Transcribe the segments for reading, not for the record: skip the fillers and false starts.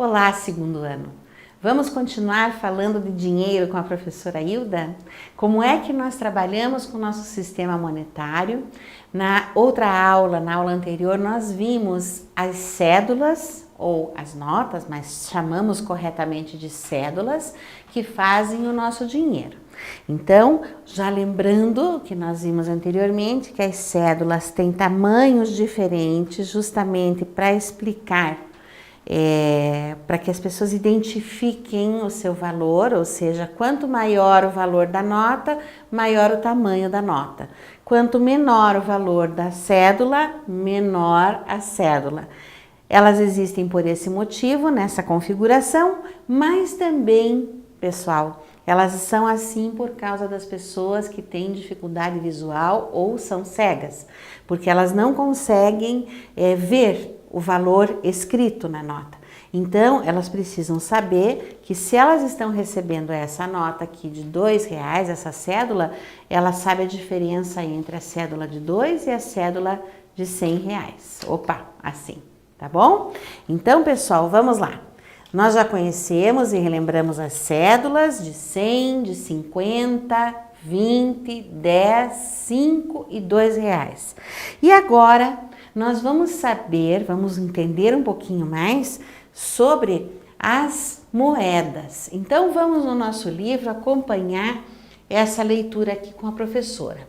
Olá, segundo ano! Vamos continuar falando de dinheiro com a professora Hilda? Como é que nós trabalhamos com o nosso sistema monetário? Na outra aula, na aula anterior, nós vimos as cédulas ou as notas, mas chamamos corretamente de cédulas, que fazem o nosso dinheiro. Então, já lembrando que nós vimos anteriormente que as cédulas têm tamanhos diferentes, justamente para explicar, para que as pessoas identifiquem o seu valor, ou seja, quanto maior o valor da nota, maior o tamanho da nota. Quanto menor o valor da cédula, menor a cédula. Elas existem por esse motivo, nessa configuração, mas também, pessoal, elas são assim por causa das pessoas que têm dificuldade visual ou são cegas, porque elas não conseguem ver o valor escrito na nota. Então, elas precisam saber que se elas estão recebendo essa nota aqui de R$2, essa cédula, ela sabe a diferença entre a cédula de 2 e a cédula de R$100. Opa, assim, tá bom? Então, pessoal, vamos lá. Nós já conhecemos e relembramos as cédulas de 100, de 50, 20, 10, 5 e R$2. E agora nós vamos vamos entender um pouquinho mais sobre as moedas. Então vamos no nosso livro acompanhar essa leitura aqui com a professora.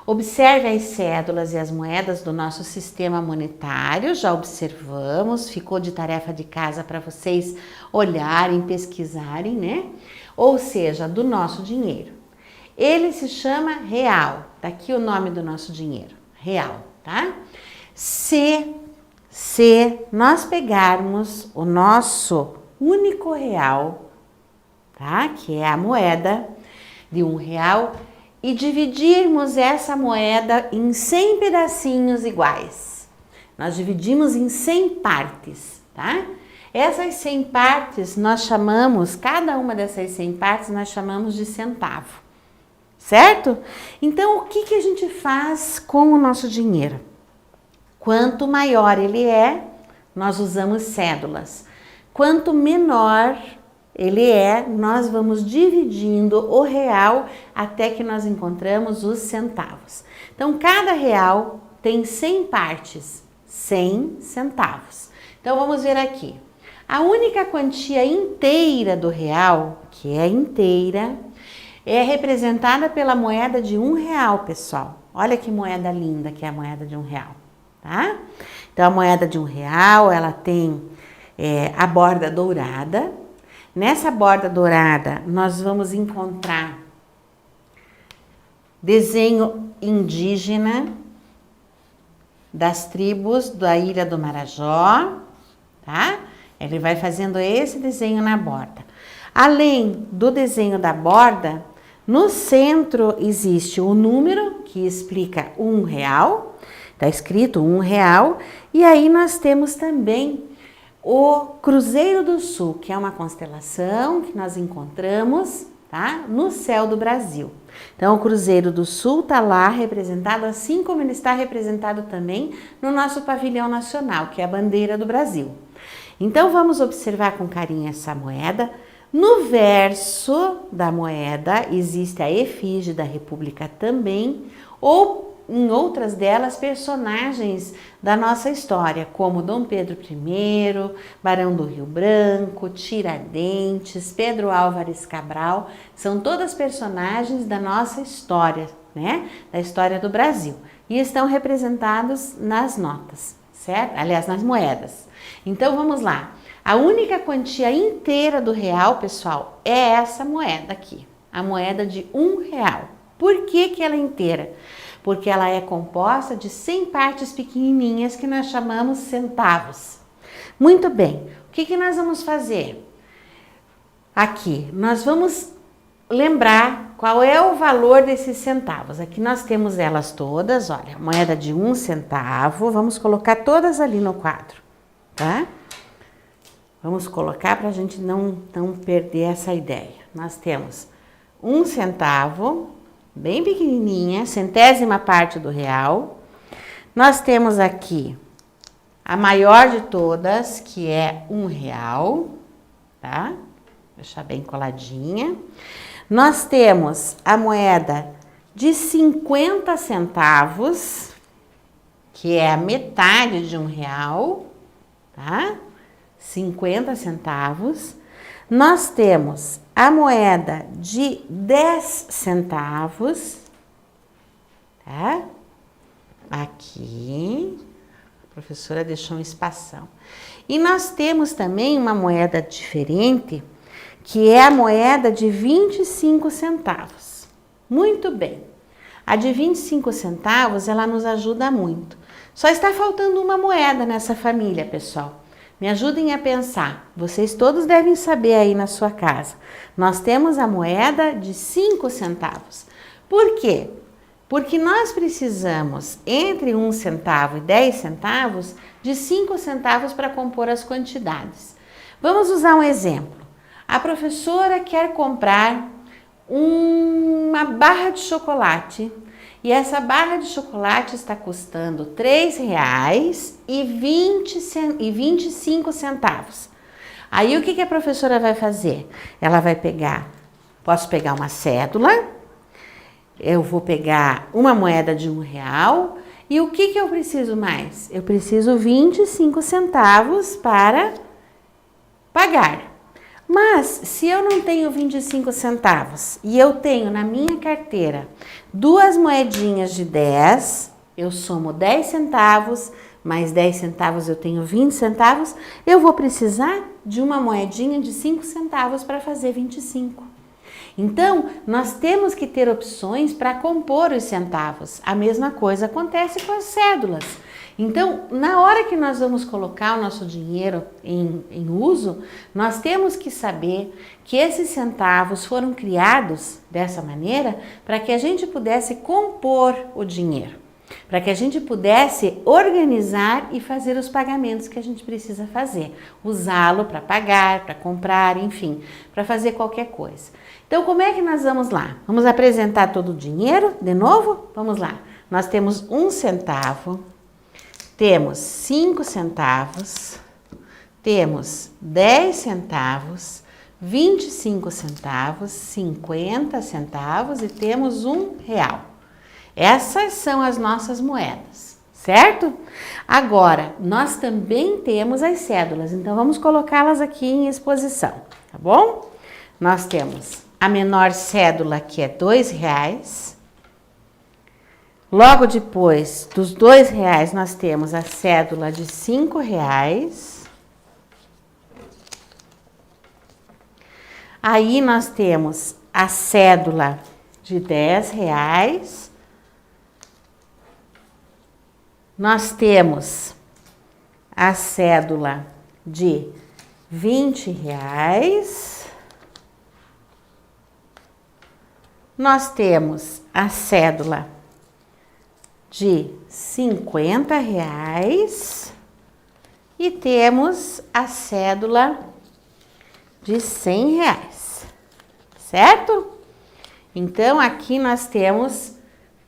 Observe as cédulas e as moedas do nosso sistema monetário, já observamos, ficou de tarefa de casa para vocês olharem, pesquisarem, né? Ou seja, do nosso dinheiro. Ele se chama real, tá aqui o nome do nosso dinheiro, real, tá? Se nós pegarmos o nosso único real, tá? Que é a moeda de R$1, e dividirmos essa moeda em 100 pedacinhos iguais. Nós dividimos em 100 partes, tá? Essas 100 partes nós chamamos, cada uma dessas 100 partes nós chamamos de centavo, certo? Então, o que a gente faz com o nosso dinheiro? Quanto maior ele é, nós usamos cédulas. Quanto menor ele é, nós vamos dividindo o real até que nós encontramos os centavos. Então, cada real tem 100 partes, 100 centavos. Então, vamos ver aqui. A única quantia inteira do real, que é inteira, é representada pela moeda de R$1, pessoal. Olha que moeda linda que é a moeda de R$1, tá? Então, a moeda de R$1, ela tem a borda dourada. Nessa borda dourada, nós vamos encontrar desenho indígena das tribos da Ilha do Marajó, tá? Ele vai fazendo esse desenho na borda. Além do desenho da borda, no centro existe o número que explica R$1, tá escrito R$1, e aí nós temos também o Cruzeiro do Sul, que é uma constelação que nós encontramos, tá, no céu do Brasil. Então, o Cruzeiro do Sul está lá representado, assim como ele está representado também no nosso pavilhão nacional, que é a bandeira do Brasil. Então, vamos observar com carinho essa moeda. No verso da moeda existe a efígie da República também, ou em outras delas, personagens da nossa história, como Dom Pedro I, Barão do Rio Branco, Tiradentes, Pedro Álvares Cabral, são todas personagens da nossa história, né? Da história do Brasil. E estão representados nas notas, certo? Aliás, nas moedas. Então, vamos lá. A única quantia inteira do real, pessoal, é essa moeda aqui, a moeda de R$1. Por que ela é inteira? Porque ela é composta de 100 partes pequenininhas que nós chamamos centavos. Muito bem, o que nós vamos fazer? Aqui, nós vamos lembrar qual é o valor desses centavos. Aqui nós temos elas todas, olha, moeda de 1 centavo, vamos colocar todas ali no quadro, tá? Vamos colocar para a gente não perder essa ideia. Nós temos 1 centavo, bem pequenininha, centésima parte do real. Nós temos aqui a maior de todas, que é R$1. tá? Deixar bem coladinha. Nós temos a moeda de 50 centavos, que é a metade de R$1, tá? 50 centavos. Nós temos a moeda de 10 centavos, tá? Aqui, a professora deixou um espação. E nós temos também uma moeda diferente, que é a moeda de 25 centavos. Muito bem. A de 25 centavos, ela nos ajuda muito. Só está faltando uma moeda nessa família, pessoal. Me ajudem a pensar. Vocês todos devem saber aí na sua casa. Nós temos a moeda de 5 centavos. Por quê? Porque nós precisamos, entre 1 centavo e 10 centavos, de 5 centavos para compor as quantidades. Vamos usar um exemplo. A professora quer comprar uma barra de chocolate e essa barra de chocolate está custando R$3,25. Aí o que a professora vai fazer? Ela vai pegar, posso pegar uma cédula, eu vou pegar uma moeda de R$1 e o que eu preciso mais? Eu preciso 25 centavos para pagar. Mas, se eu não tenho 25 centavos e eu tenho na minha carteira 2 moedinhas de 10, eu somo 10 centavos, mais 10 centavos eu tenho 20 centavos, eu vou precisar de uma moedinha de 5 centavos para fazer 25. Então, nós temos que ter opções para compor os centavos. A mesma coisa acontece com as cédulas. Então, na hora que nós vamos colocar o nosso dinheiro em uso, nós temos que saber que esses centavos foram criados dessa maneira para que a gente pudesse compor o dinheiro, para que a gente pudesse organizar e fazer os pagamentos que a gente precisa fazer, usá-lo para pagar, para comprar, enfim, para fazer qualquer coisa. Então, como é que nós vamos lá? Vamos apresentar todo o dinheiro de novo? Vamos lá. Nós temos 1 centavo. Temos 5 centavos, temos 10 centavos, 25 centavos, 50 centavos e temos R$1. Essas são as nossas moedas, certo? Agora, nós também temos as cédulas, então vamos colocá-las aqui em exposição, tá bom? Nós temos a menor cédula, que é R$2. Logo depois dos R$2, nós temos a cédula de R$5. Aí nós temos a cédula de R$10. Nós temos a cédula de R$20. Nós temos a cédula de R$50 e temos a cédula de R$100, certo? Então, aqui nós temos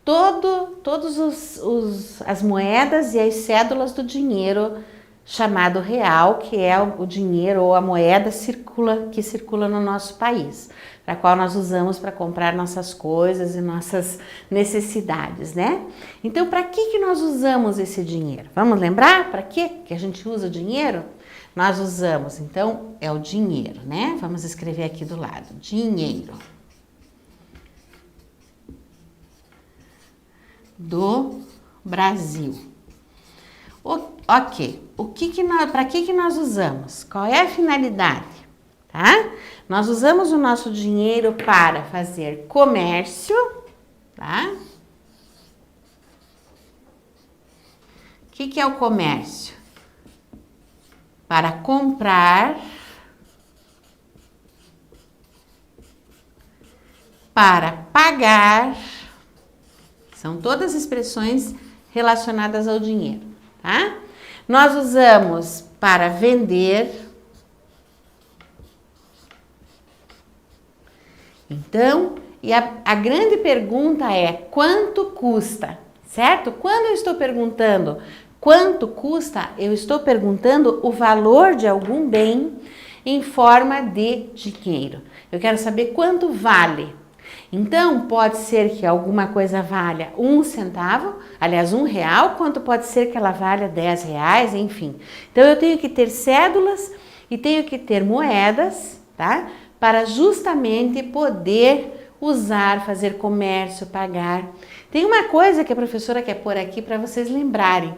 todas as moedas e as cédulas do dinheiro chamado real, que é o dinheiro ou a moeda que circula no nosso país, para qual nós usamos para comprar nossas coisas e nossas necessidades, né? Então, para que nós usamos esse dinheiro? Vamos lembrar para que a gente usa o dinheiro? Nós usamos, então, é o dinheiro, né? Vamos escrever aqui do lado, dinheiro do Brasil. Ok, para que nós usamos? Qual é a finalidade? Tá? Nós usamos o nosso dinheiro para fazer comércio, tá? O que é o comércio? Para comprar, para pagar, são todas expressões relacionadas ao dinheiro, tá? Nós usamos para vender. Então, e a grande pergunta é quanto custa, certo? Quando eu estou perguntando quanto custa, eu estou perguntando o valor de algum bem em forma de dinheiro. Eu quero saber quanto vale. Então, pode ser que alguma coisa valha 1 centavo, aliás, R$1, quanto pode ser que ela valha R$10, enfim. Então, eu tenho que ter cédulas e tenho que ter moedas, tá? Para justamente poder usar, fazer comércio, pagar. Tem uma coisa que a professora quer pôr aqui para vocês lembrarem.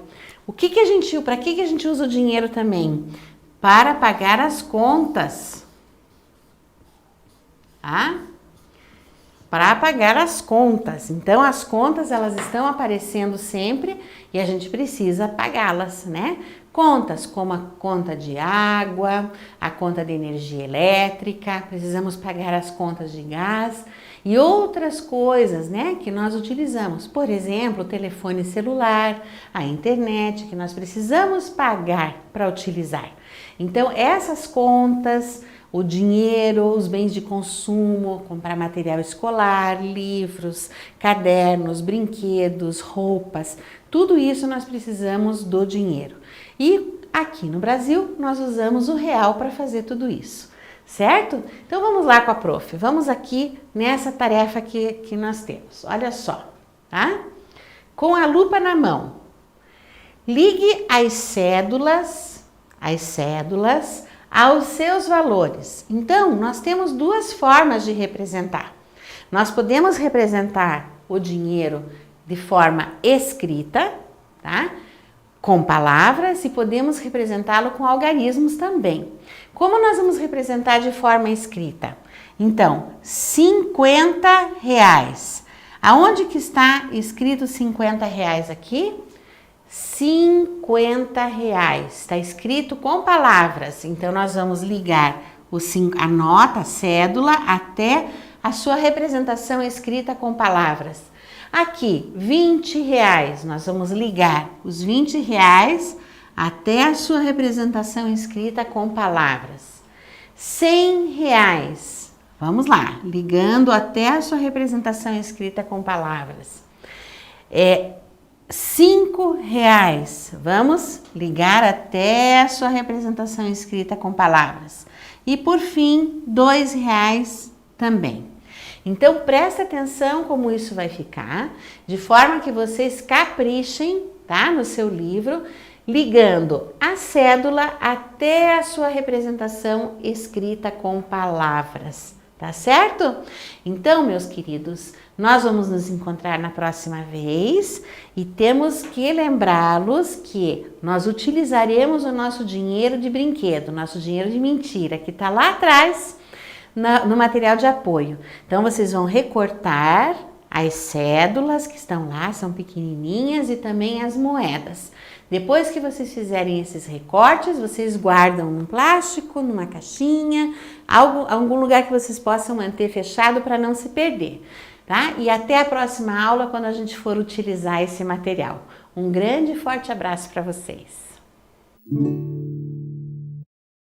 Para que a gente usa o dinheiro também? Para pagar as contas. Tá? Para pagar as contas. Então, as contas, elas estão aparecendo sempre e a gente precisa pagá-las, né? Contas como a conta de água, a conta de energia elétrica, precisamos pagar as contas de gás e outras coisas, né, que nós utilizamos. Por exemplo, o telefone celular, a internet, que nós precisamos pagar para utilizar. Então, essas contas, o dinheiro, os bens de consumo, comprar material escolar, livros, cadernos, brinquedos, roupas, tudo isso nós precisamos do dinheiro. E aqui no Brasil nós usamos o real para fazer tudo isso, certo? Então vamos lá com a prof. Vamos aqui nessa tarefa que nós temos. Olha só, tá? Com a lupa na mão, ligue as cédulas aos seus valores. Então, nós temos duas formas de representar. Nós podemos representar o dinheiro de forma escrita, tá? Com palavras, e podemos representá-lo com algarismos também. Como nós vamos representar de forma escrita? Então, R$50. Aonde que está escrito R$50 aqui? R$50. Está escrito com palavras. Então, nós vamos ligar a nota, a cédula, até a sua representação escrita com palavras. Aqui, R$20. Nós vamos ligar os R$20 até a sua representação escrita com palavras. R$100. Vamos lá, ligando até a sua representação escrita com palavras. R$5. Vamos ligar até a sua representação escrita com palavras. E por fim, R$2 também. Então, presta atenção como isso vai ficar, de forma que vocês caprichem, tá? No seu livro, ligando a cédula até a sua representação escrita com palavras. Tá certo? Então, meus queridos, nós vamos nos encontrar na próxima vez e temos que lembrá-los que nós utilizaremos o nosso dinheiro de brinquedo, nosso dinheiro de mentira, que está lá atrás no material de apoio. Então, vocês vão recortar as cédulas que estão lá, são pequenininhas, e também as moedas. Depois que vocês fizerem esses recortes, vocês guardam num plástico, numa caixinha, algum lugar que vocês possam manter fechado para não se perder, tá? E até a próxima aula, quando a gente for utilizar esse material. Um grande e forte abraço para vocês.